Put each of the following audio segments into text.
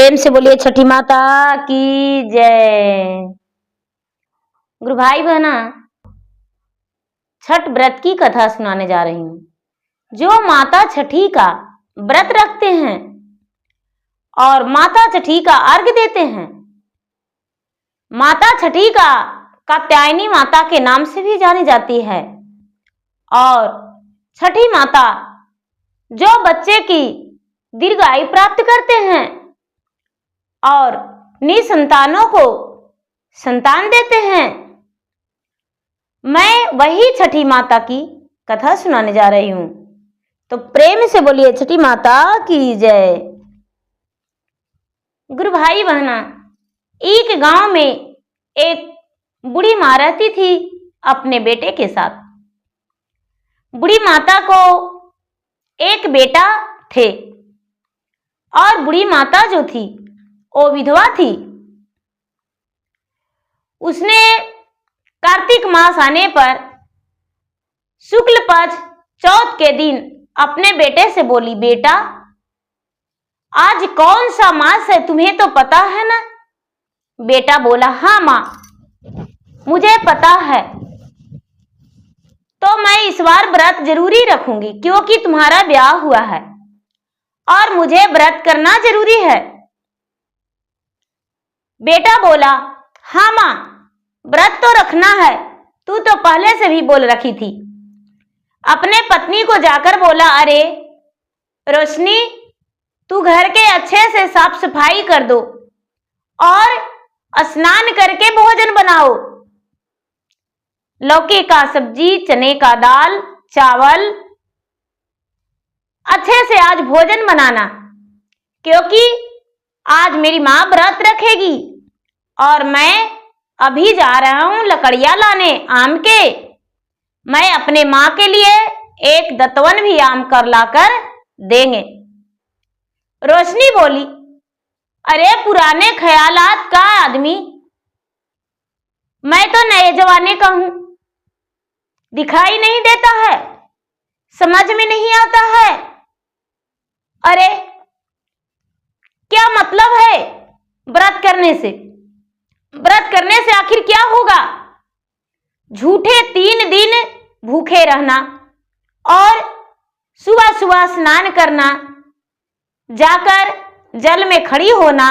प्रेम से बोलिए छठी माता की जय। गुरु भाई बहना, छठ व्रत की कथा सुनाने जा रही हूँ। जो माता छठी का व्रत रखते हैं और माता छठी का अर्घ देते हैं, माता छठी का कात्यायनी माता के नाम से भी जानी जाती है। और छठी माता जो बच्चे की दीर्घायु प्राप्त करते हैं और निसंतानों को संतान देते हैं, मैं वही छठी माता की कथा सुनाने जा रही हूं। तो प्रेम से बोलिए छठी माता की जय। गुरु भाई बहना, एक गांव में एक बूढ़ी माँ रहती थी अपने बेटे के साथ। बूढ़ी माता को एक बेटा थे और बूढ़ी माता जो थी वो विधवा थी। उसने कार्तिक मास आने पर शुक्ल पक्ष चौथ के दिन अपने बेटे से बोली, बेटा आज कौन सा मास है तुम्हें तो पता है ना? बेटा बोला, हाँ माँ मुझे पता है, तो मैं इस बार व्रत जरूरी रखूंगी क्योंकि तुम्हारा ब्याह हुआ है और मुझे व्रत करना जरूरी है। बेटा बोला, हाँ माँ व्रत तो रखना है, तू तो पहले से भी बोल रखी थी। अपने पत्नी को जाकर बोला, अरे रोशनी तू घर के अच्छे से साफ सफाई कर दो और स्नान करके भोजन बनाओ। लौकी का सब्जी, चने का दाल, चावल अच्छे से आज भोजन बनाना क्योंकि आज मेरी माँ व्रत रखेगी और मैं अभी जा रहा हूं लकड़ियां लाने आम के। मैं अपने माँ के लिए एक दतवन भी आम कर लाकर देंगे। रोशनी बोली, अरे पुराने ख्यालात का आदमी, मैं तो नए जमाने का हूं, दिखाई नहीं देता है, समझ में नहीं आता है। अरे क्या मतलब है व्रत करने से? व्रत करने से आखिर क्या होगा? झूठे 3 दिन भूखे रहना और सुबह सुबह स्नान करना, जाकर जल में खड़ी होना,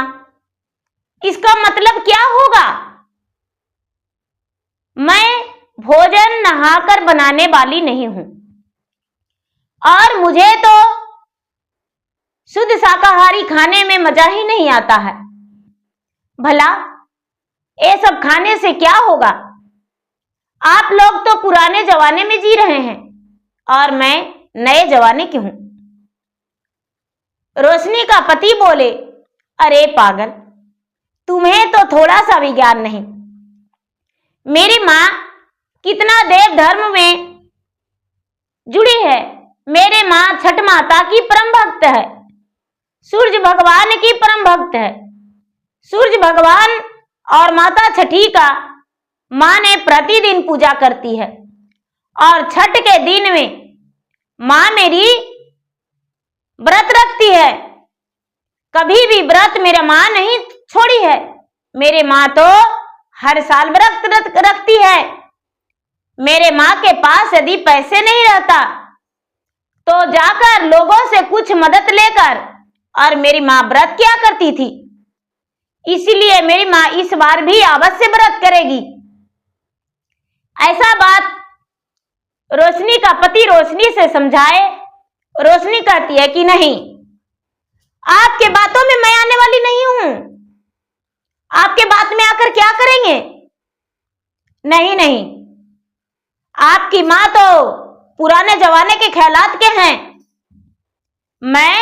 इसका मतलब क्या होगा? मैं भोजन नहाकर बनाने वाली नहीं हूं और मुझे तो शुद्ध शाकाहारी खाने में मजा ही नहीं आता है। भला ये सब खाने से क्या होगा? आप लोग तो पुराने जमाने में जी रहे हैं और मैं नए जमाने की हूं। रोशनी का पति बोले, अरे पागल, तुम्हें तो थोड़ा सा भी ज्ञान नहीं। मेरी माँ कितना देव धर्म में जुड़ी है। मेरे माँ छठ माता की परम भक्त है, सूर्य भगवान की परम भक्त है। सूर्य भगवान और माता छठी का माँ ने प्रतिदिन पूजा करती है और छठ के दिन में माँ मेरी व्रत रखती है। कभी भी व्रत मेरा माँ नहीं छोड़ी है। मेरे माँ तो हर साल व्रत रखती है। मेरे माँ के पास यदि पैसे नहीं रहता तो जाकर लोगों से कुछ मदद लेकर और मेरी माँ व्रत क्या करती थी। इसीलिए मेरी माँ इस बार भी अवश्य व्रत करेगी। ऐसा बात रोशनी का पति रोशनी से समझाए। रोशनी कहती है कि नहीं, आपके बातों में मैं आने वाली नहीं हूं। आपके बात में आकर क्या करेंगे? नहीं नहीं, आपकी माँ तो पुराने जमाने के ख्यालात के हैं। मैं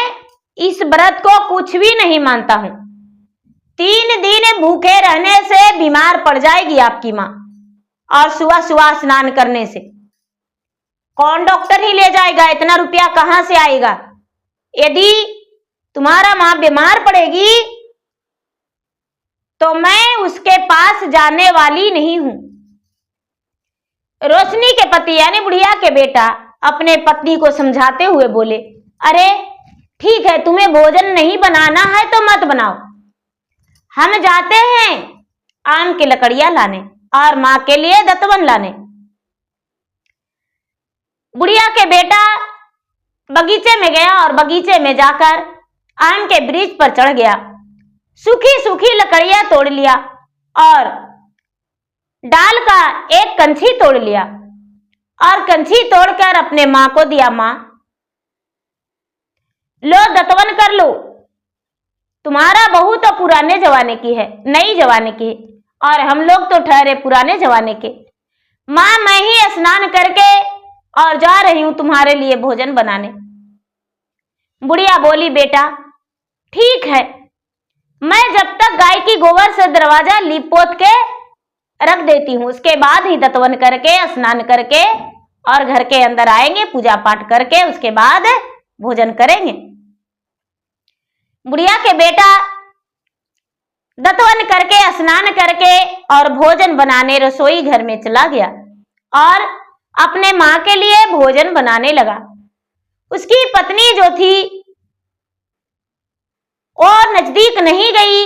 इस व्रत को कुछ भी नहीं मानता हूं। 3 दिन भूखे रहने से बीमार पड़ जाएगी आपकी माँ और सुबह सुबह स्नान करने से कौन डॉक्टर ही ले जाएगा? इतना रुपया कहां से आएगा? यदि तुम्हारा माँ बीमार पड़ेगी तो मैं उसके पास जाने वाली नहीं हूं। रोशनी के पति यानी बुढ़िया के बेटा अपने पत्नी को समझाते हुए बोले, अरे ठीक है, तुम्हें भोजन नहीं बनाना है तो मत बनाओ, हम जाते हैं आम की लकड़ियां लाने और माँ के लिए दतवन लाने। बुढ़िया के बेटा बगीचे में गया और बगीचे में जाकर आम के वृक्ष पर चढ़ गया। सूखी सूखी लकड़ियां तोड़ लिया और डाल का एक कंछी तोड़ लिया और कंछी तोड़कर अपने माँ को दिया। माँ लो दतवन कर लो, तुम्हारा बहू तो पुराने जमाने की है, नई जमाने की, और हम लोग तो ठहरे पुराने जमाने के। माँ मैं ही स्नान करके और जा रही हूं तुम्हारे लिए भोजन बनाने। बुढ़िया बोली बेटा ठीक है, मैं जब तक गाय की गोबर से दरवाजा लीप पोत के रख देती हूँ, उसके बाद ही दतवन करके स्नान करके और घर के अंदर आएंगे, पूजा पाठ करके उसके बाद भोजन करेंगे। बुढ़िया के बेटा दतवन करके स्नान करके और भोजन बनाने रसोई घर में चला गया और अपने माँ के लिए भोजन बनाने लगा। उसकी पत्नी जो थी वो नजदीक नहीं गई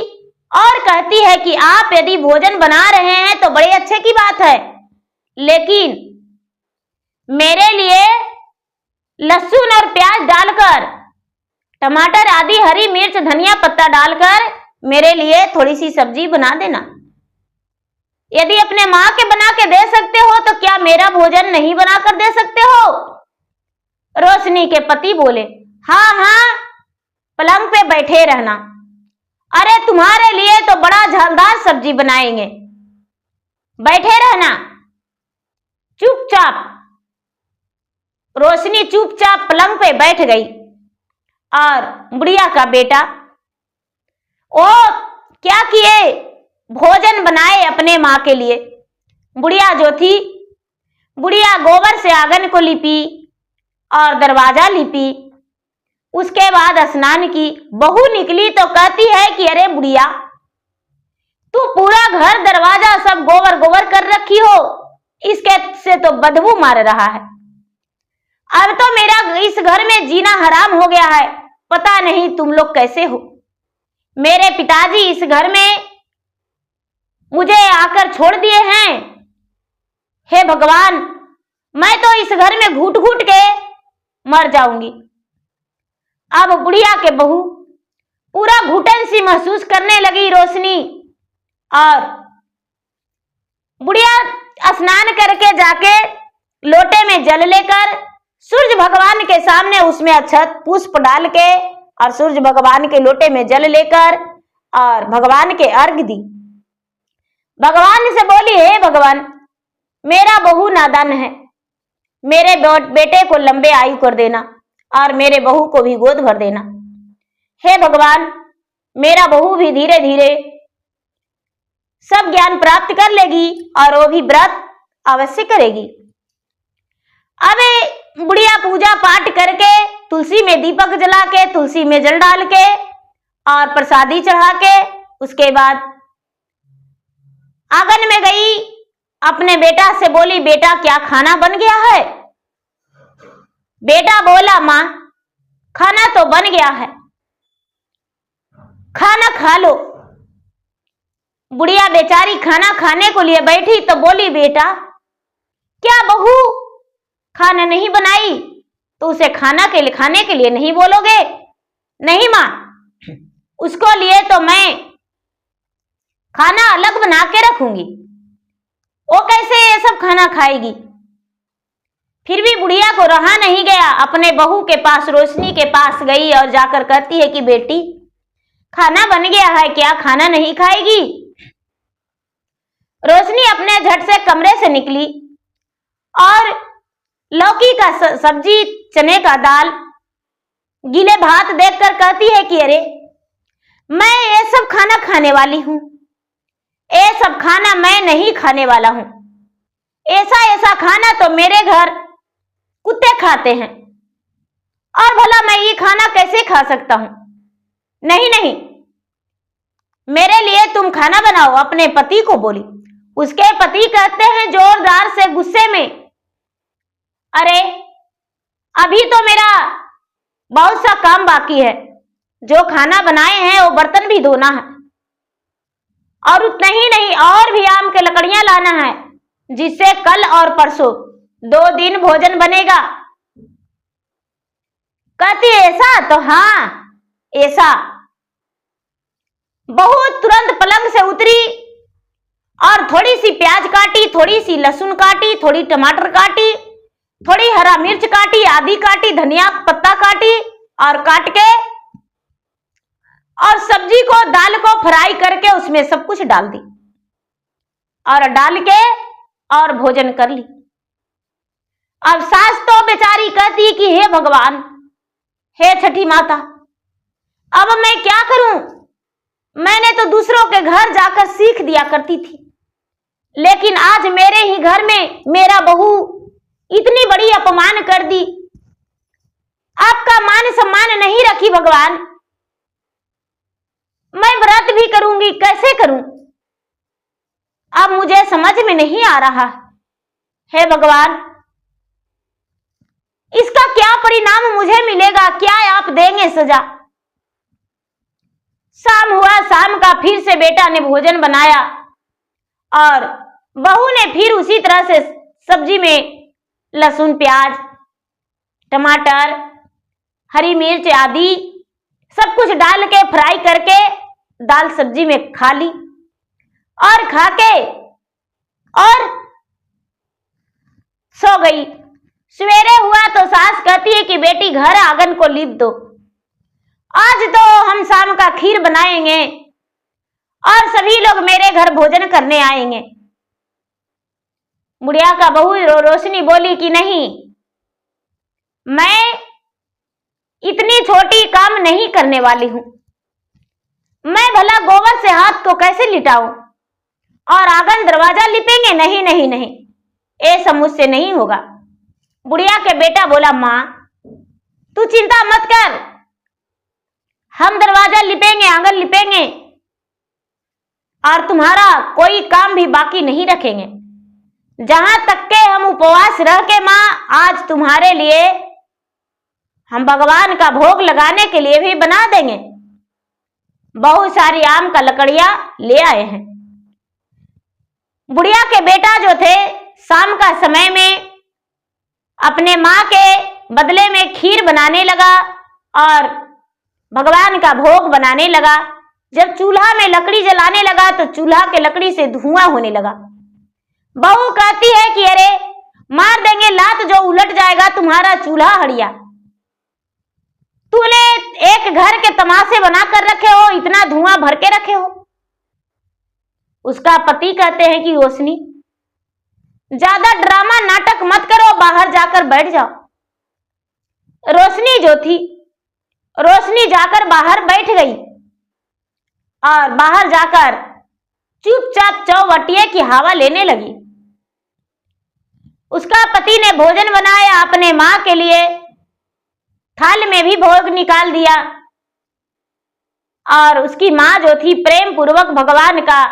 और कहती है कि आप यदि भोजन बना रहे हैं तो बड़े अच्छे की बात है, लेकिन मेरे लिए लहसुन और प्याज डालकर, टमाटर आदि हरी मिर्च धनिया पत्ता डालकर मेरे लिए थोड़ी सी सब्जी बना देना। यदि अपने माँ के बना के दे सकते हो तो क्या मेरा भोजन नहीं बना कर दे सकते हो? रोशनी के पति बोले हाँ हाँ, पलंग पे बैठे रहना, अरे तुम्हारे लिए तो बड़ा झालदार सब्जी बनाएंगे, बैठे रहना चुपचाप। रोशनी चुपचाप पलंग पे बैठ गई और बुढ़िया का बेटा ओ क्या किए, भोजन बनाए अपने माँ के लिए। बुढ़िया जो थी, बुढ़िया गोबर से आंगन को लिपी और दरवाजा लिपी, उसके बाद स्नान की। बहू निकली तो कहती है कि अरे बुढ़िया तू पूरा घर दरवाजा सब गोबर गोबर कर रखी हो, इसके से तो बदबू मार रहा है। अब तो मेरा इस घर में जीना हराम हो गया है, पता नहीं तुम लोग कैसे हो। मेरे पिताजी इस घर में मुझे आकर छोड़ दिए हैं, हे भगवान मैं तो इस घर में घुट घुट के मर जाऊंगी। अब बुढ़िया के बहू पूरा घुटन सी महसूस करने लगी रोशनी, और बुढ़िया स्नान करके जाके लोटे में जल लेकर सूर्य भगवान के सामने उसमें अक्षत पुष्प डाल के और सूर्य भगवान के लोटे में जल लेकर और भगवान के अर्घ दी। भगवान से बोली हे भगवान मेरा बहू नादान है, मेरे बेटे को लंबे आयु कर देना और मेरे बहू को भी गोद भर देना। हे भगवान मेरा बहू भी धीरे धीरे सब ज्ञान प्राप्त कर लेगी और वो भी व्रत अवश्य करेगी। अब बुढ़िया पूजा पाठ करके तुलसी में दीपक जला के, तुलसी में जल डाल के और प्रसादी चढ़ा के उसके बाद आंगन में गई, अपने बेटा से बोली बेटा क्या खाना बन गया है? बेटा बोला माँ खाना तो बन गया है, खाना खा लो। बुढ़िया बेचारी खाना खाने को लिए बैठी तो बोली बेटा क्या बहू खाना नहीं बनाई तो उसे खाने के लिए नहीं बोलोगे? नहीं माँ, उसको लिए तो मैं खाना अलग बना के रखूंगी, वो कैसे ये सब खाना खाएगी? फिर भी बुढ़िया को रहा नहीं गया, अपने बहू के पास रोशनी के पास गई और जाकर कहती है कि बेटी खाना बन गया है, क्या खाना नहीं खाएगी? रोशनी अपने झट से कमरे से निकली और लौकी का सब्जी, चने का दाल, गीले भात देखकर कहती है कि अरे मैं ये सब खाना खाने वाली हूं, ये सब खाना मैं नहीं खाने वाला हूं। ऐसा ऐसा खाना तो मेरे घर कुत्ते खाते हैं और भला मैं ये खाना कैसे खा सकता हूं? नहीं नहीं, मेरे लिए तुम खाना बनाओ, अपने पति को बोली। उसके पति कहते हैं जोरदार से गुस्से में, अरे अभी तो मेरा बहुत सा काम बाकी है, जो खाना बनाए हैं वो बर्तन भी धोना है, और उतना ही नहीं, और भी आम के लकड़ियां लाना है, जिससे कल और परसों 2 दिन भोजन बनेगा। कहती ऐसा? तो हाँ ऐसा। बहू तुरंत पलंग से उतरी और थोड़ी सी प्याज काटी, थोड़ी सी लहसुन काटी, थोड़ी टमाटर काटी, थोड़ी हरा मिर्च काटी, आदि काटी, धनिया पत्ता काटी और काट के और सब्जी को, दाल को फ्राई करके उसमें सब कुछ डाल दी और डाल के और भोजन कर ली। अब सास तो बेचारी कहती कि हे भगवान, हे छठी माता, अब मैं क्या करूं? मैंने तो दूसरों के घर जाकर सीख दिया करती थी, लेकिन आज मेरे ही घर में मेरा बहू इतनी बड़ी अपमान कर दी। आपका मान सम्मान नहीं रखी भगवान। मैं व्रत भी करूंगी, कैसे करूं? अब मुझे समझ में नहीं आ रहा। हे भगवान, इसका क्या परिणाम मुझे मिलेगा? क्या आप देंगे सजा? शाम हुआ, शाम का फिर से बेटा ने भोजन बनाया और बहू ने फिर उसी तरह से सब्जी में लहसुन, प्याज, टमाटर, हरी मिर्च आदि सब कुछ डाल के फ्राई करके दाल सब्जी में खा ली और खा के और सो गई। सवेरे हुआ तो सास कहती है कि बेटी घर आंगन को लीप दो, आज तो हम शाम का खीर बनाएंगे और सभी लोग मेरे घर भोजन करने आएंगे। बुढ़िया का बहू रोशनी बोली कि नहीं, मैं इतनी छोटी काम नहीं करने वाली हूं। मैं भला गोबर से हाथ को कैसे लिटाऊं और आंगन दरवाजा लिपेंगे? नहीं नहीं नहीं, ये सब मुझसे नहीं होगा। बुढ़िया के बेटा बोला, मां तू चिंता मत कर, हम दरवाजा लिपेंगे, आंगन लिपेंगे और तुम्हारा कोई काम भी बाकी नहीं रखेंगे। जहां तक के हम उपवास रह के मां, आज तुम्हारे लिए हम भगवान का भोग लगाने के लिए भी बना देंगे। बहुत सारी आम का लकड़ियां ले आए हैं। बुढ़िया के बेटा जो थे, शाम का समय में अपने मां के बदले में खीर बनाने लगा और भगवान का भोग बनाने लगा। जब चूल्हा में लकड़ी जलाने लगा तो चूल्हा के लकड़ी से धुआं होने लगा। बहू कहती है कि अरे मार देंगे लात, जो उलट जाएगा तुम्हारा चूल्हा हड़िया। तूने एक घर के तमाशे बना कर रखे हो, इतना धुआं भर के रखे हो। उसका पति कहते हैं कि रोशनी ज्यादा ड्रामा नाटक मत करो, बाहर जाकर बैठ जाओ। रोशनी जो थी, रोशनी जाकर बाहर बैठ गई और बाहर जाकर चुपचाप चौवटिये की हवा लेने लगी। उसका पति ने भोजन बनाया अपने मां के लिए, थाल में भी भोग निकाल दिया और उसकी मां जो थी प्रेम पूर्वक भगवान का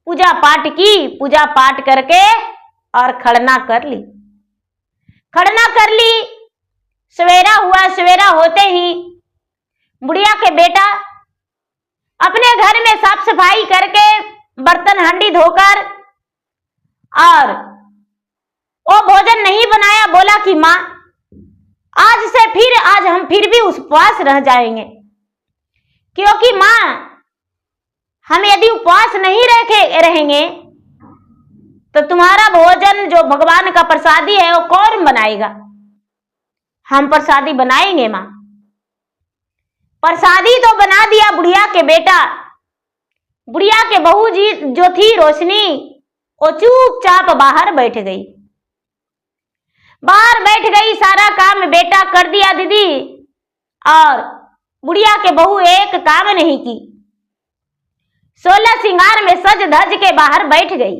पूजा पाठ की। पूजा पाठ करके और खड़ना कर ली। खड़ना कर ली। सवेरा हुआ। सवेरा होते ही बुढ़िया के बेटा अपने घर में साफ सफाई करके बर्तन हांडी धोकर और वो भोजन नहीं बनाया। बोला कि मां आज हम फिर भी उपवास रह जाएंगे, क्योंकि मां हम यदि उपवास नहीं रहेंगे तो तुम्हारा भोजन जो भगवान का प्रसादी है वो कौन बनाएगा? हम प्रसादी बनाएंगे मां। प्रसादी तो बना दिया बुढ़िया के बेटा। बुढ़िया के बहू जी जो थी रोशनी, वो चुपचाप बाहर बैठ गई। बाहर बैठ गई, सारा काम बेटा कर दिया दीदी, और बुढ़िया के बहू एक काम नहीं की। 16 श्रृंगार में सज धज के बाहर बैठ गई,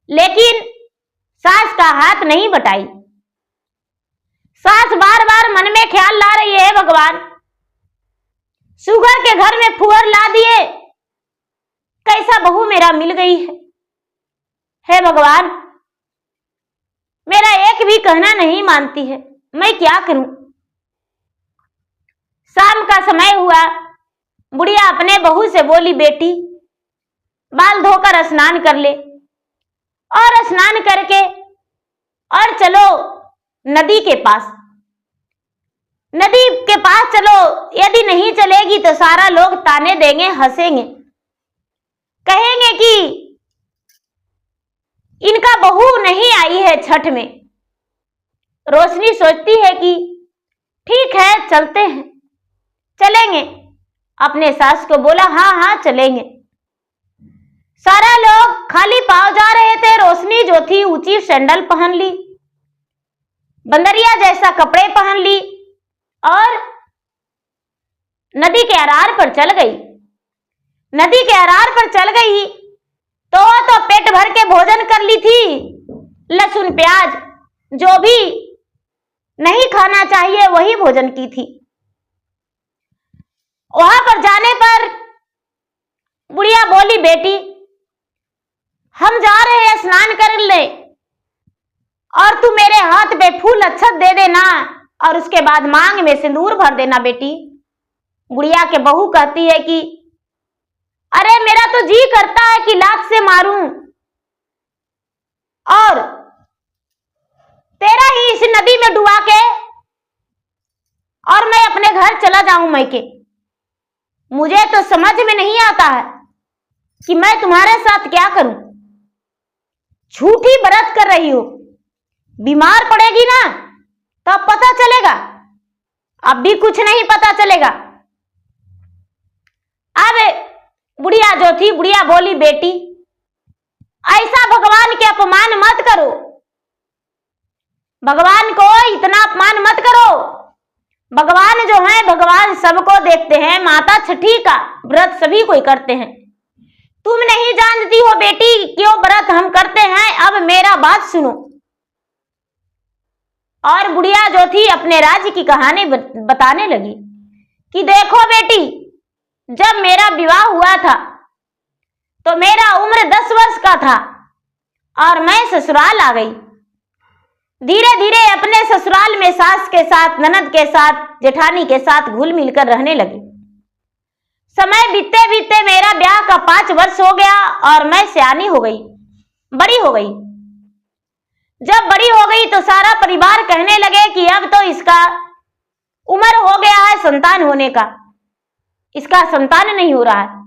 लेकिन सास का हाथ नहीं बटाई। सास बार बार मन में ख्याल ला रही है, भगवान सुगर के घर में फुहर ला दिए, कैसा बहू मेरा मिल गई है। हे भगवान, मेरा एक भी कहना नहीं मानती है, मैं क्या करूं। शाम का समय हुआ। बुढ़िया अपने बहू से बोली, बेटी बाल धोकर स्नान कर ले और स्नान करके और चलो नदी के पास। नदी के पास चलो, यदि नहीं चलेगी तो सारा लोग ताने देंगे, हंसेंगे, कहेंगे कि इनका बहू नहीं आई है छठ में। रोशनी सोचती है कि ठीक है चलते हैं, चलेंगे। अपने सास को बोला हाँ हाँ चलेंगे। सारा लोग खाली पांव जा रहे थे। रोशनी जो थी ऊंची सैंडल पहन ली, बंदरिया जैसा कपड़े पहन ली और नदी के अरार पर चल गई। नदी के अरार पर चल गई तो पेट भर के भोजन कर ली थी। लहसुन प्याज जो भी नहीं खाना चाहिए वही भोजन की थी। वहां पर जाने पर बुढ़िया बोली बेटी हम जा रहे हैं स्नान करने और तू मेरे हाथ पे फूल अक्षत दे देना और उसके बाद मांग में सिंदूर भर देना बेटी। बुढ़िया के बहू कहती है कि अरे मेरा तो जी करता है कि लात से मारूं और तेरा ही इस नदी में डुबा के और मैं अपने घर चला जाऊं मैके। मुझे तो समझ में नहीं आता है कि मैं तुम्हारे साथ क्या करूं। झूठी व्रत कर रही हो, बीमार पड़ेगी ना तब पता चलेगा, अब भी कुछ नहीं पता चलेगा। अब बुढ़िया जो थी, बुढ़िया बोली बेटी ऐसा भगवान के अपमान मत करो, भगवान को इतना अपमान मत करो। भगवान जो है भगवान सबको देखते हैं। माता छठी का व्रत सभी कोई करते हैं। तुम नहीं जानती हो बेटी क्यों व्रत हम करते हैं, अब मेरा बात सुनो। और बुढ़िया जो थी अपने राज्य की कहानी बताने लगी कि देखो बेटी जब मेरा विवाह हुआ था तो मेरा उम्र 10 वर्ष का था और मैं ससुराल आ गई। धीरे धीरे अपने ससुराल में सास के साथ, ननद के साथ, जेठानी के साथ घुल मिलकर रहने लगी। समय बीतते बीतते मेरा ब्याह का 5 वर्ष हो गया और मैं सयानी हो गई, बड़ी हो गई। जब बड़ी हो गई तो सारा परिवार कहने लगे कि अब तो इसका उम्र हो गया है संतान होने का, इसका संतान नहीं हो रहा है।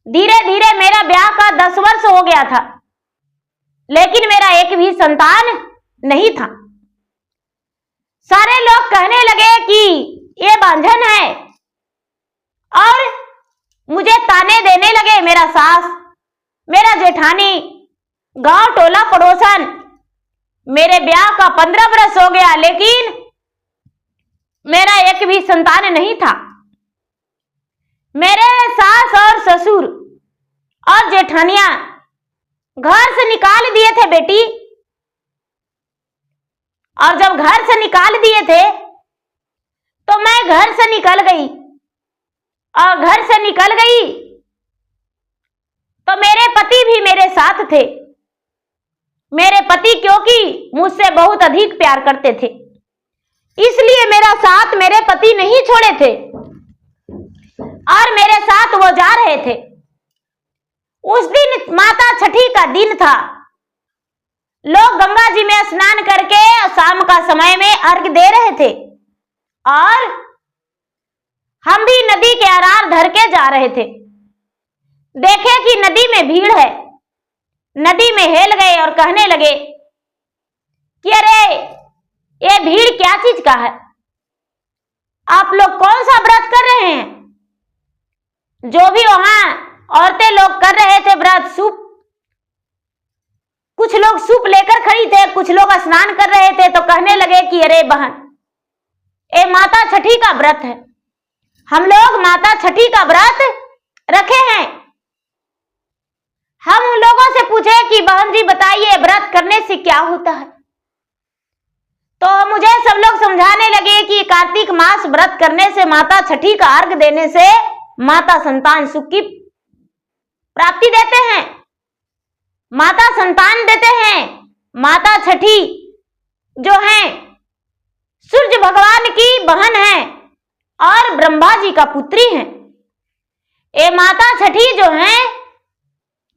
धीरे धीरे मेरा ब्याह का 10 वर्ष हो गया था लेकिन मेरा एक भी संतान नहीं था। सारे लोग कहने लगे कि ये बांझन है और मुझे ताने देने लगे। मेरा सास, मेरा जेठानी, गांव टोला पड़ोसन। मेरे ब्याह का 15 वर्ष हो गया लेकिन मेरा एक भी संतान नहीं था। मेरे सास और ससुर और जेठानियां घर से निकाल दिए थे बेटी। और जब घर से निकाल दिए थे तो मैं घर से निकल गई और घर से निकल गई तो मेरे पति भी मेरे साथ थे। मेरे पति क्योंकि मुझसे बहुत अधिक प्यार करते थे इसलिए मेरा साथ मेरे पति नहीं छोड़े थे और मेरे साथ वो जा रहे थे। उस दिन माता छठी का दिन था। लोग गंगा जी में स्नान करके शाम का समय में अर्घ दे रहे थे और हम भी नदी के अरार धर के जा रहे थे। देखे कि नदी में भीड़ है। नदी में हेल गए और कहने लगे कि अरे ये भीड़ क्या चीज का है, आप लोग कौन सा व्रत कर रहे हैं। जो भी वहां औरतें लोग कर रहे थे व्रत, सूप, कुछ लोग सूप लेकर खड़ी थे, कुछ लोग स्नान कर रहे थे। तो कहने लगे कि अरे बहन ये माता छठी का व्रत है, हम लोग माता छठी का व्रत रखे हैं। हम उन लोगों से पूछे कि बहन जी बताइए व्रत करने से क्या होता है। तो मुझे सब लोग समझाने लगे कि कार्तिक मास व्रत करने से, माता छठी का अर्घ देने से माता संतान सुख की प्राप्ति देते हैं, माता संतान देते हैं। माता छठी जो है सूर्य भगवान की बहन है और ब्रह्मा जी का पुत्री है। ये माता छठी जो है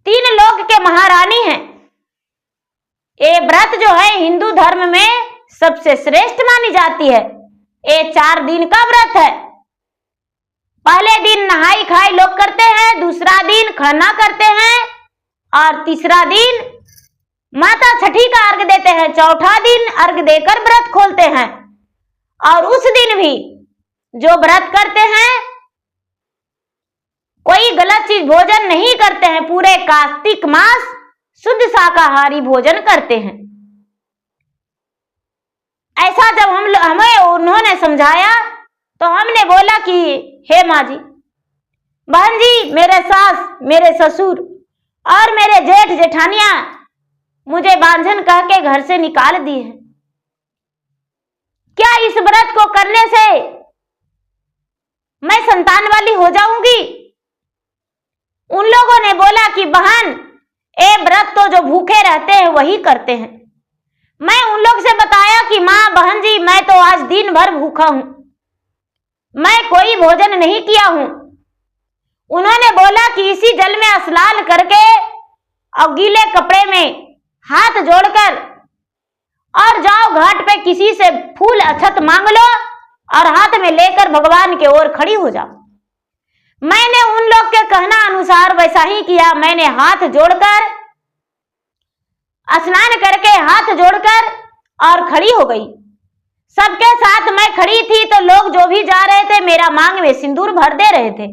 तीन लोक के महारानी हैं। ये व्रत जो है हिंदू धर्म में सबसे श्रेष्ठ मानी जाती है। ये 4 दिन का व्रत है। पहले दिन नहाई खाई लोग करते हैं, दूसरा दिन खाना करते हैं और तीसरा दिन माता छठी का अर्घ देते हैं, चौथा दिन अर्घ देकर व्रत खोलते हैं। और उस दिन भी जो व्रत करते हैं कोई गलत चीज भोजन नहीं करते हैं, पूरे कार्तिक मास शुद्ध शाकाहारी भोजन करते हैं। ऐसा जब हमें उन्होंने समझाया तो हमने बोला कि हे माँ जी, बहन जी, मेरे सास, मेरे ससुर और मेरे जेठ जेठानियां मुझे बांझन कह के घर से निकाल दिए हैं। क्या इस व्रत को करने से मैं संतान वाली हो जाऊंगी? उन लोगों ने बोला कि बहन, ये व्रत तो जो भूखे रहते हैं वही करते हैं। मैं उन लोग से बताया कि माँ, बहन जी, मैं तो आज दिन भर भूखा हूं, मैं कोई भोजन नहीं किया हूं। उन्होंने बोला कि इसी जल में स्नान करके और गीले कपड़े में हाथ जोड़कर और जाओ घाट पे, किसी से फूल अक्षत मांग लो और हाथ में लेकर भगवान की ओर खड़ी हो जाओ। मैंने उन लोग के कहना अनुसार वैसा ही किया। मैंने हाथ जोड़कर, स्नान करके हाथ जोड़कर और खड़ी हो गई। सबके साथ मैं खड़ी थी तो लोग जो भी जा रहे थे मेरा मांग में सिंदूर भर दे रहे थे।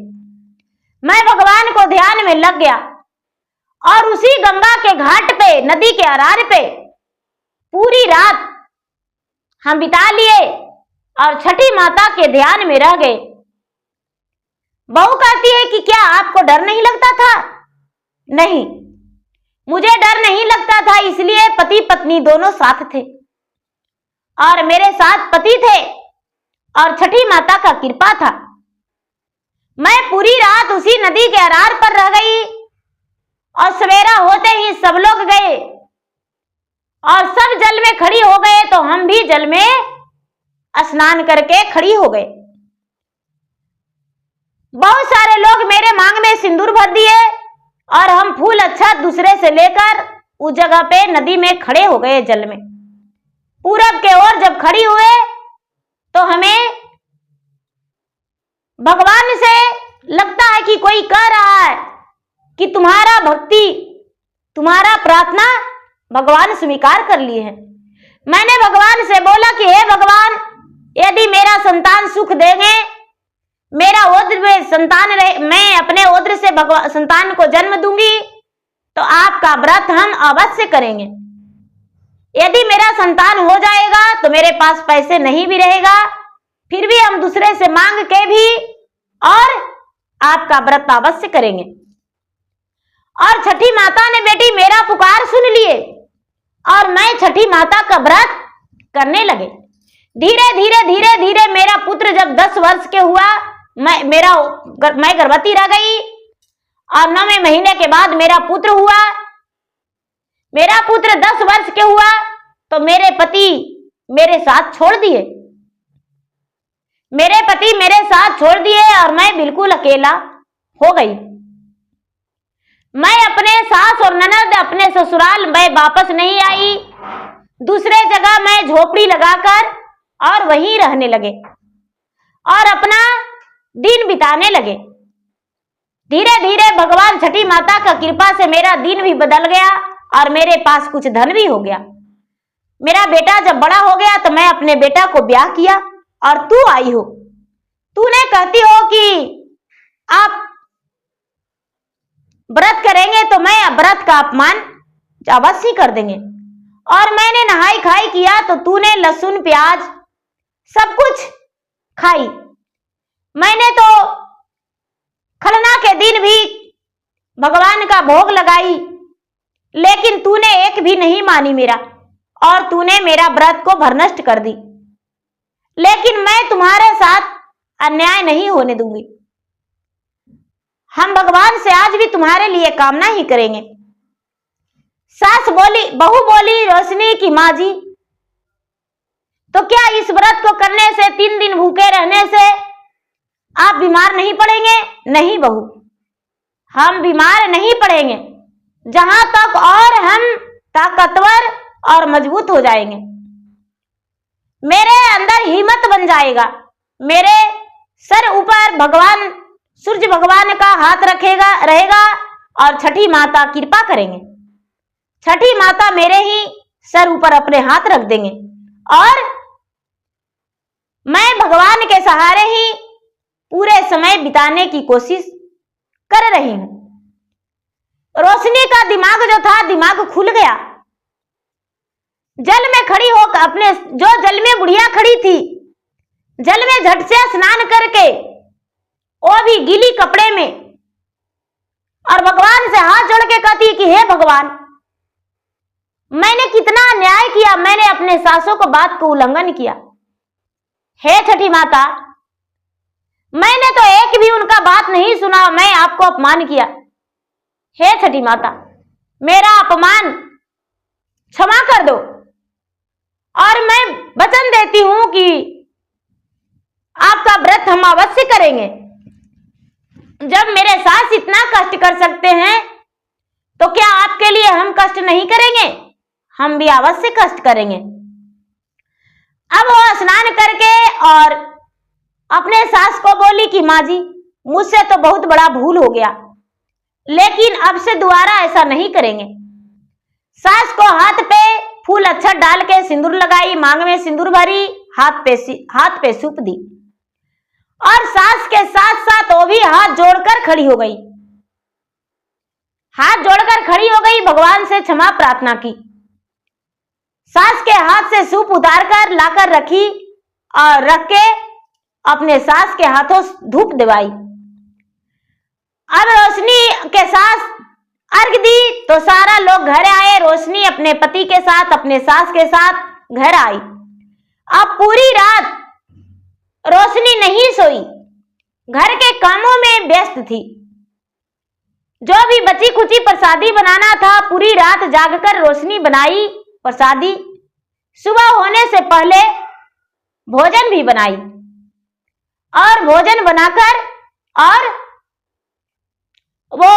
मैं भगवान को ध्यान में लग गया और उसी गंगा के घाट पे, नदी के अरार पे पूरी रात हम बिता लिए और छठी माता के ध्यान में रह गए। बहू कहती है कि क्या आपको डर नहीं लगता था? नहीं, मुझे डर नहीं लगता था, इसलिए पति पत्नी दोनों साथ थे और मेरे साथ पति थे और छठी माता का कृपा था। मैं पूरी रात उसी नदी के अरार पर रह गई और सवेरा होते ही सब लोग गए और सब जल में खड़ी हो गए, तो हम भी जल में स्नान करके खड़ी हो गए। बहुत सारे लोग मेरे मांग में सिंदूर भर दिए और हम फूल अच्छा दूसरे से लेकर उस जगह पे नदी में खड़े हो गए जल में। पूरब के ओर जब खड़ी हुए तो हमें भगवान से लगता है कि कोई कह रहा है कि तुम्हारा भक्ति, तुम्हारा प्रार्थना भगवान स्वीकार कर लिए हैं। मैंने भगवान से बोला कि हे भगवान, यदि मेरा संतान सुख देंगे, मेरा ओद्र में संतान रहे, मैं अपने ओद्र से संतान को जन्म दूंगी, तो आपका व्रत हम अवश्य करेंगे। यदि मेरा संतान हो जाएगा तो मेरे पास पैसे नहीं भी रहेगा, फिर भी हम दूसरे से मांग के भी और आपका व्रत अवश्य करेंगे। और छठी माता ने बेटी मेरा पुकार सुन लिए और मैं छठी माता का व्रत करने लगे। धीरे धीरे धीरे धीरे मेरा पुत्र जब 10 वर्ष के हुआ, मैं गर्भवती रह गई और 9वें महीने के बाद मेरा पुत्र हुआ। मेरा पुत्र 10 वर्ष के हुआ तो मेरे पति मेरे साथ छोड़ दिए। मेरे पति मेरे साथ छोड़ दिए और मैं बिल्कुल अकेला हो गई। मैं अपने सास और ननद, अपने ससुराल में वापस नहीं आई। दूसरे जगह मैं झोपड़ी लगाकर और वहीं रहने लगे और अपना दिन बिताने लगे। धीरे धीरे भगवान छठी माता का कृपा से मेरा दिन भी बदल गया और मेरे पास कुछ धन भी हो गया। मेरा बेटा जब बड़ा हो गया तो मैं अपने बेटा को ब्याह किया और तू आई हो। तूने कहती हो कि आप व्रत करेंगे तो मैं व्रत का अपमान अवश्य कर देंगे। और मैंने नहाई खाई किया तो तूने लहसुन प्याज सब कुछ खाई। मैंने तो खलना के दिन भी भगवान का भोग लगाई, लेकिन तूने एक भी नहीं मानी मेरा और तूने मेरा व्रत को भरनष्ट कर दी। लेकिन मैं तुम्हारे साथ अन्याय नहीं होने दूंगी। हम भगवान से आज भी तुम्हारे लिए कामना ही करेंगे। सास बोली, बहू बोली रोशनी की माँ जी, तो क्या इस व्रत को करने से 3 दिन भूखे रहने से आप बीमार नहीं पड़ेंगे? नहीं बहू, हम बीमार नहीं पड़ेंगे। जहां तक और हम ताकतवर और मजबूत हो जाएंगे। मेरे अंदर हिम्मत बन जाएगा। मेरे सर ऊपर भगवान सूर्य भगवान का हाथ रहेगा और छठी माता कृपा करेंगे। छठी माता मेरे ही सर ऊपर अपने हाथ रख देंगे और मैं भगवान के सहारे ही पूरे समय बिताने की कोशिश कर रही हूं। रोशनी का दिमाग जो था, दिमाग खुल गया। जल में खड़ी होकर अपने जो जल में बुढ़िया खड़ी थी, जल में झट से स्नान करके, वो भी गीली कपड़े में, और भगवान से हाथ जोड़ के कहती कि हे भगवान, मैंने कितना अन्याय किया, मैंने अपने सासों को बात को उल्लंघन किया। हे छठी माता, मैंने तो एक भी उनका बात नहीं सुना, मैं आपको अपमान किया। हे छठी माता, मेरा अपमान क्षमा कर दो और मैं वचन देती हूं कि आपका व्रत हम अवश्य करेंगे। जब मेरे सास इतना कष्ट कर सकते हैं तो क्या आपके लिए हम कष्ट नहीं करेंगे? हम भी अवश्य कष्ट करेंगे। अब वो स्नान करके और अपने सास को बोली कि माँ जी, मुझसे तो बहुत बड़ा भूल हो गया, लेकिन अब से दोबारा ऐसा नहीं करेंगे। सास को हाथ पे फूल अक्षत डाल के सिंदूर लगाई, मांग में सिंदूर भरी, हाथ पे सूप दी और सास के साथ साथ वो भी हाथ जोड़कर खड़ी हो गई। हाथ जोड़कर खड़ी हो गई, भगवान से क्षमा प्रार्थना की। सास के हाथ से सूप उतारकर लाकर रखी और रख के अपने सास के हाथों धूप दिवाई। अब रोशनी के सास अर्घ दी तो सारा लोग घर आए। रोशनी अपने पति के साथ, अपने सास के साथ घर आई। अब पूरी रात रोशनी नहीं सोई, घर के कामों में व्यस्त थी। जो भी बची खुची प्रसादी बनाना था, पूरी रात जागकर रोशनी बनाई प्रसादी। सुबह होने से पहले भोजन भी बनाई और भोजन बनाकर और वो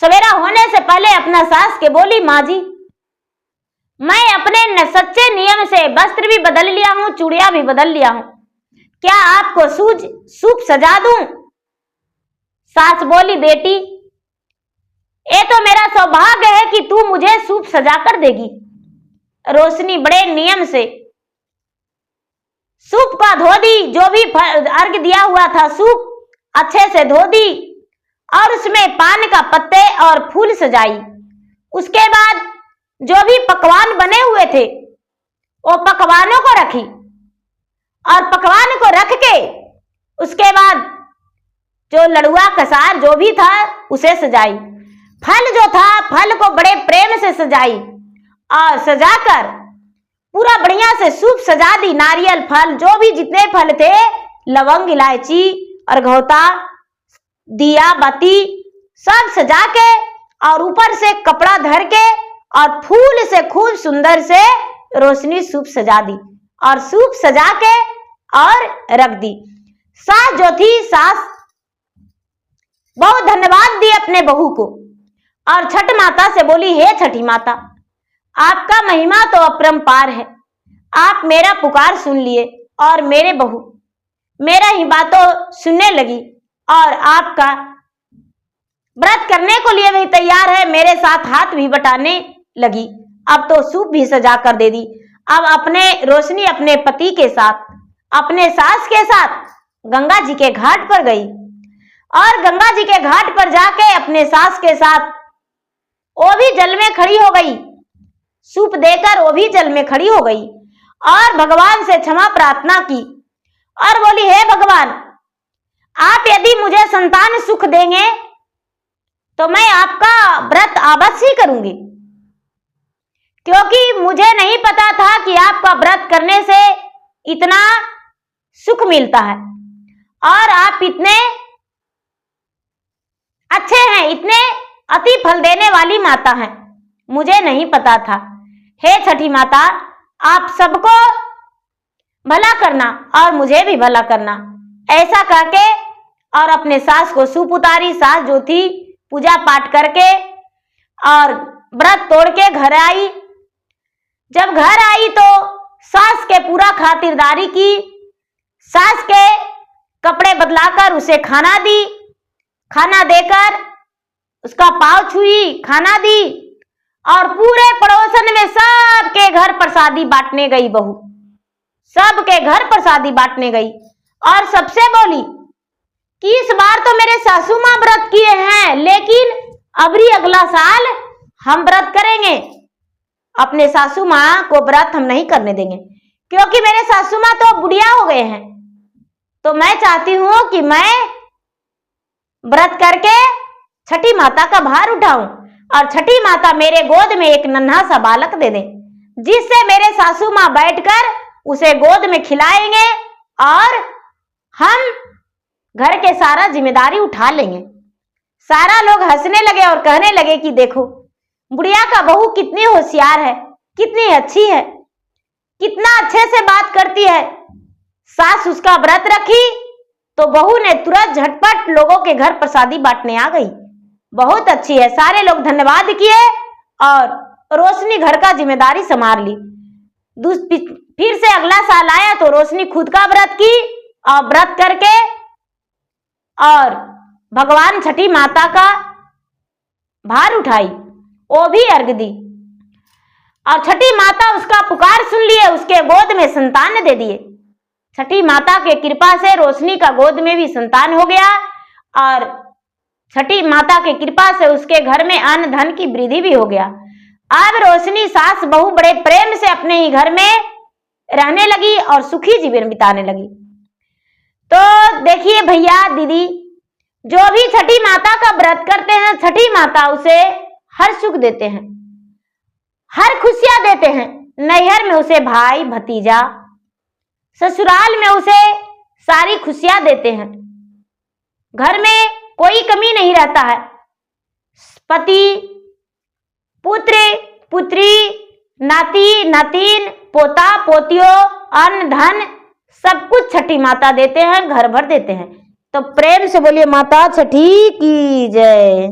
सवेरा होने से पहले अपना सास के बोली, माँ जी, मैं अपने सच्चे नियम से वस्त्र भी बदल लिया हूं, चूड़िया भी बदल लिया हूं, क्या आपको सूप सजा दूं? सास बोली, बेटी, ये तो मेरा सौभाग्य है कि तू मुझे सूप सजा कर देगी। रोशनी बड़े नियम से सूप का धो दी, जो भी अर्घ दिया हुआ था सूप अच्छे से धो दी और उसमें पान का पत्ते और फूल सजाई। उसके बाद जो भी पकवान बने हुए थे वो पकवानों को रखी और पकवान को रख के उसके बाद जो लड़ुआ कसार जो भी था उसे सजाई। फल जो था, फल को बड़े प्रेम से सजाई और सजाकर पूरा बढ़िया से सूप सजा दी। नारियल फल, जो भी जितने फल थे, लवंग, इलायची, अर्घौता, दिया बाती सब सजा के और ऊपर से कपड़ा धर के और फूल से खूब सुंदर से रोशनी सूप सजा दी और सूप सजा के और रख दी। सास जो थी, सास बहुत धन्यवाद दी अपने बहू को और छठ माता से बोली, हे छठी माता, आपका महिमा तो अपरंपार है। आप मेरा पुकार सुन लिए और मेरे बहू मेरा ही बातों सुनने लगी और आपका व्रत करने को लिए भी तैयार है, मेरे साथ हाथ भी बटाने लगी। अब तो सूप भी सजा कर दे दी। अब रोशनी अपने पति के साथ, अपने सास के साथ गंगा जी के घाट पर गई और गंगा जी के घाट पर जाके अपने सास के साथ वो भी जल में खड़ी हो गई। सूप देकर वो भी जल में खड़ी हो गई और भगवान से क्षमा प्रार्थना की और बोली, हे भगवान, आप यदि मुझे संतान सुख देंगे तो मैं आपका व्रत अवश्य करूंगी, क्योंकि मुझे नहीं पता था कि आपका व्रत करने से इतना सुख मिलता है और आप इतने अच्छे हैं, इतने अति फल देने वाली माता हैं, मुझे नहीं पता था। हे छठी माता, आप सबको भला करना और मुझे भी भला करना। ऐसा करके और अपने सास को सूप उतारी। सास जो थी पूजा पाठ करके और व्रत तोड़ के घर आई। जब घर आई तो सास के पूरा खातिरदारी की, सास के कपड़े बदलाकर उसे खाना दी, खाना देकर उसका पाँव छुई, खाना दी और पूरे पड़ोसन में सबके घर प्रसादी बांटने गई बहू, सबके घर प्रसादी बांटने गई और सबसे बोली कि इस बार तो मेरे सासू माँ व्रत किए हैं, लेकिन अबरी अगला साल हम व्रत करेंगे। अपने सासू माँ को व्रत हम नहीं करने देंगे, क्योंकि मेरे सासू माँ तो बुढ़िया हो गए हैं। तो मैं चाहती हूँ कि मैं व्रत करके छठी माता का भार उठाऊं और छठी माता मेरे गोद में एक नन्हा सा बालक दे दे, जिससे मेरे सासू माँ बैठकर उसे गोद में खिलाएंगे और हम घर के सारा जिम्मेदारी उठा लेंगे। सारा लोग हंसने लगे और कहने लगे कि देखो बुढ़िया का बहू कितनी होशियार है, कितनी अच्छी है, कितना अच्छे से बात करती है। सास उसका व्रत रखी तो बहू ने तुरंत झटपट लोगों के घर प्रसादी बांटने आ गई। बहुत अच्छी है। सारे लोग धन्यवाद किए और रोशनी घर का जिम्मेदारी संभाल ली। फिर से अगला साल आया तो रोशनी खुद का व्रत की और व्रत करके और भगवान छठी माता का भार उठाई, वो भी अर्घ दी और छठी माता उसका पुकार सुन लिए, उसके गोद में संतान दे दिए। छठी माता के कृपा से रोशनी का गोद में भी संतान हो गया और छठी माता के कृपा से उसके घर में अन्न धन की वृद्धि भी हो गया। अब रोशनी सास बहू बड़े प्रेम से अपने ही घर में रहने लगी और सुखी जीवन बिताने लगी। तो देखिए भैया दीदी, जो भी छठी माता का व्रत करते हैं, छठी माता उसे हर सुख देते हैं, हर खुशियां देते हैं। नैहर में उसे भाई भतीजा, ससुराल में उसे सारी खुशियां देते हैं। घर में कोई कमी नहीं रहता है। पति, पुत्र, पुत्री, नाती, नातिन, पोता, पोतियों, अन्न धन सब कुछ छठी माता देते हैं, घर भर देते हैं। तो प्रेम से बोलिए माता छठी की जय।